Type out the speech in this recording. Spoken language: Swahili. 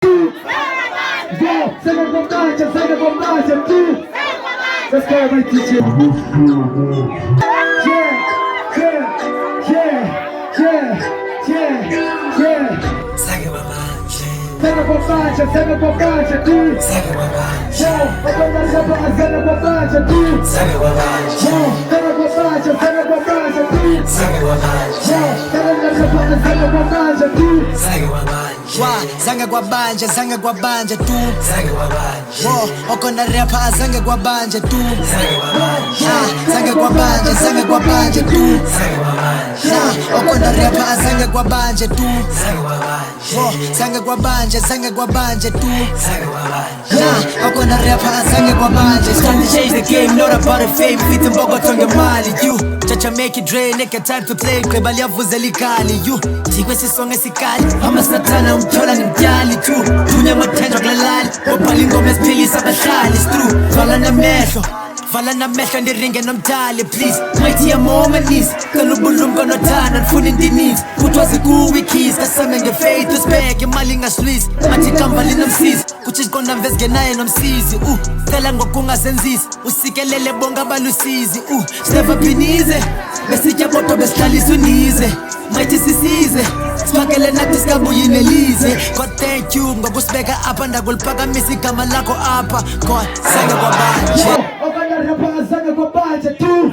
Yo, sanga kwa manja tu. Let's go, my DJ. Yeah. Sanga kwa manja tu. Sanga kwa manja. Yo, napenda samba sanga kwa manja tu. Sanga kwa manja. Yo, sanga kwa manja tu. Sanga kwa manja. Yo, sanga kwa manja tu. Sanga kwa manja. Zanga kwa banja tu. Wo, oko na rapa zanga kwa banja tu. Zanga kwa banja tu. Oko na rapa zanga kwa banja tu. Wo, zanga kwa banja tu. Oko na rapa zanga kwa banja. It's time to change the game, not about a fame. Fit and bogo tonga mali you. Chacha make it drain, nigga time to play. Kebali avuze likali you. Tikwe sisonge sikali, ama satana umchola ni mjali tu. Tunya matendo glalali, wapali ngome spili sabatali. It's true, vala na mesho ndiringe no mtali. Please, mighty moment knees. Kalubulum kono tana, nfuni ndinis. Kutwazi kuwi keys, kasamenge faith to spec. Imali nga squeeze, mati kambali na msizi. Kuchish kona mvezge nae no msizi. Tela ngokunga senzisi, usikelele bonga balusizi. Step up inize, besija boto bestali sunize. Mighty sisize, spakele na tiskabu yinelize. God thank you, ngokusibeka apa ndagulipaka misi kama lako apa. God, sanga kwa banja. Zanga kwa banja tu.